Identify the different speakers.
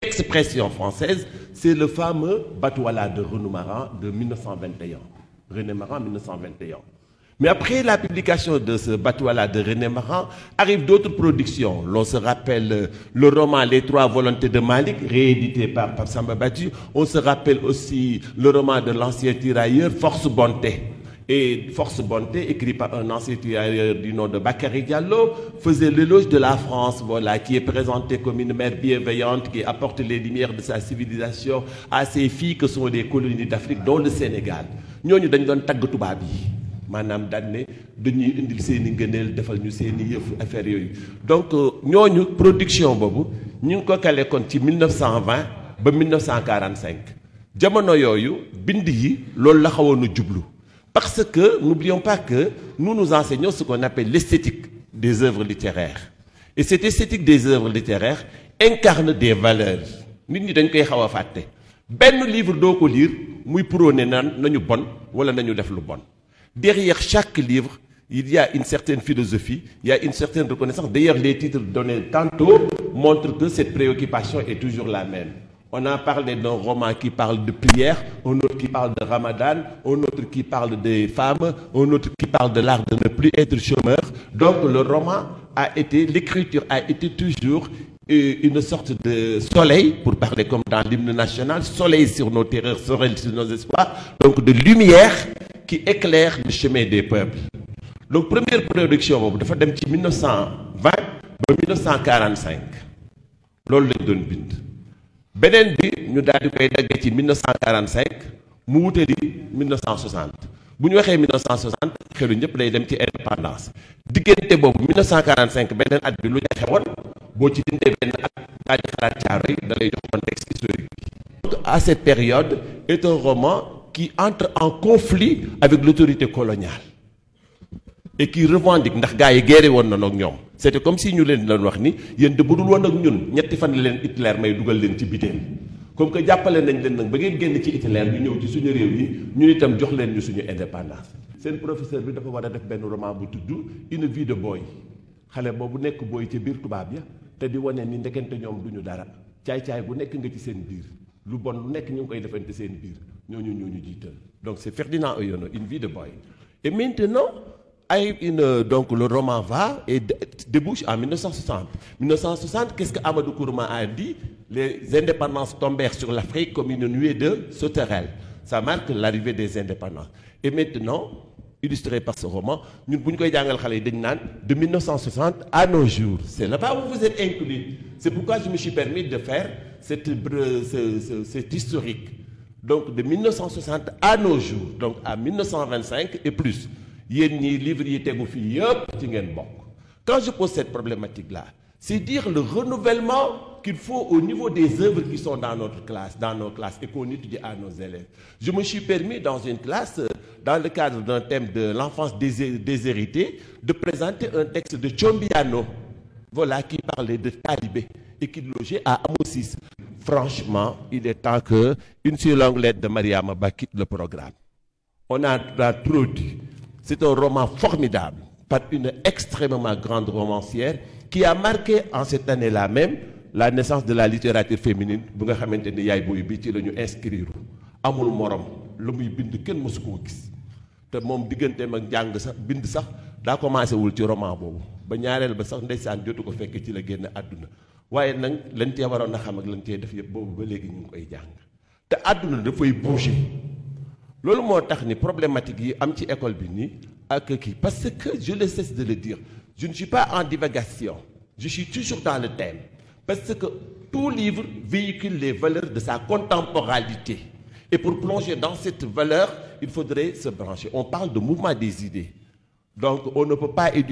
Speaker 1: expression française, c'est le fameux Batouala de René Maran de 1921. René Maran, 1921. Mais après la publication de ce Batouala de René Maran, arrivent d'autres productions. L'on se rappelle le roman Les Trois Volontés de Malik, réédité par Pape Samba Badji. On se rappelle aussi le roman de l'ancien tirailleur Force Bonté. Et Force Bonté, écrit par un ancien tirailleur du nom de Bakary Diallo, faisait l'éloge de la France, voilà, qui est présentée comme une mère bienveillante, qui apporte les lumières de sa civilisation à ses filles que sont les colonies d'Afrique, dont le Sénégal. ñooñu dañ doon tagg tubaab yi maanaam daan ne dañuy indil seen i ngëneel defal ñu seen i yëf affaire yooyu. Donc ñooñu production boobu ñu ngi ko kale kon ci 1920 ba 1945 jamono yooyu bind yi loolu la xawoon a jublu. Parce que n'oublions pas que nous enseignons ce qu'on appelle l'esthétique des œuvres littéraires. Et cette esthétique des œuvres littéraires incarne des valeurs. Nit ñi dañ koy xaw a fàtte. Benn livre doo ko lire muy prôné naan nañu bon wala nañu def lu bon. Derrière chaque livre, il y a une certaine philosophie, il y a une certaine reconnaissance. D'ailleurs, les titres donnés tantôt montrent que cette préoccupation est toujours la même. On a parlé d'un roman qui parle de prière, un autre qui parle de Ramadan, un autre qui parle des femmes, un autre qui parle de l'art de ne plus être chômeur. Donc le roman a été, l'écriture a été toujours une sorte de soleil, pour parler comme dans l'hymne national, soleil sur nos terreurs, soleil sur nos espoirs, donc de lumière qui éclaire le chemin des peuples. Donc première production boobu dafa dem ci 1920 ba 1945 loolu lañ doon bind. beneen bi ñu daal di koy daggee ci 1945 mu wutali 1960 bu ñu waxee 1960 xelu ñëpp day dem ci indépendance diggante boobu 1945 beneen at bi lu ñu xewoon boo ci dindee benn at daal di xalaat caaro yi da lay jox contexte historique bi. Donc à cette période est un roman qui entre en conflit avec l'autorité coloniale et qui revendique ndax gars yi guerre woon na ak ñoom. C'était comme si ñu leen doon wax ni yéen de bu dul woon ak ñun ñetti fan leen Hitler may dugal leen ci biteen comme que jàppale nañ leen nag ba ngeen génn ci Hitler ñu ñëw ci suñu réew yi ñun itam jox leen ñu suñu indépendance. Seen professeur bi dafa war a def benn roman bu tudd Une vie de boy xale boobu nekk booy ca biir tubaab ya te di wane ni ndekente ñoom duñu dara caay-caay bu nekk nga ci seen biir lu bon lu nekk ñu ngi koy defante seen biir ñooñu jiital. Donc c'est Ferdinand Oyono, Une vie de boy. Et maintenant donc le roman va et débouche en 1960. 1960, qu'est-ce que Amadou Kourouma a dit? Les indépendances tombèrent sur l'Afrique comme une nuée de sauterelles. Ça marque l'arrivée des indépendances. Et maintenant, illustré par ce roman, ñun bu ñu koy jàngal xale yi dañ naan de 1960 à nos jours. C'est là-bas où vous êtes inclus. C'est pourquoi je me suis permis de faire cet historique. Donc de 1960 à nos jours, donc à 1925 et plus. Yéen ñii livre yi tegu fii yëpp ci ngeen bokk. Quand je pose cette problématique-là, c'est dire le renouvellement qu'il faut au niveau des œuvres qui sont dans notre classe, dans nos classes et qu'on étudie à nos élèves. Je me suis permis dans une classe, dans le cadre d'un thème de l'enfance déshéritée, de présenter un texte de Chombiano, voilà, qui parlait de talibé et qui logeait à Amosis. Franchement, il est temps qu'une seule longue lettre de Mariama Ba quitte le programme. On a trop dit. C'est un roman formidable par une extrêmement grande romancière qui a marqué en cette année-là même la naissance de la littérature féminine bu nga xamante ni yaay booy bi ci la ñu inscrire amul morom la muy bind kenn mësu koo gis te moom digganteem ak njàng sax bind sax daa commencé wul ci roman boobu ba ñaareel ba sax ndeysaan jotu ko fekk ci la génn àdduna waaye nag lañ cee waroon a xam ak lañ cee def yëpp boobu ba léegi ñu ngi koy jàng te àdduna dafay bouger. loolu moo tax ni problématique yi am ci école bi nii ak kii parce que je ne cesse de le dire je ne suis pas en divagation je suis toujours dans le thème parce que tout livre véhicule les valeurs de sa contemporanéité et pour plonger dans cette valeur il faudrait se brancher. On parle de mouvement des idées donc on ne peut pas éduquer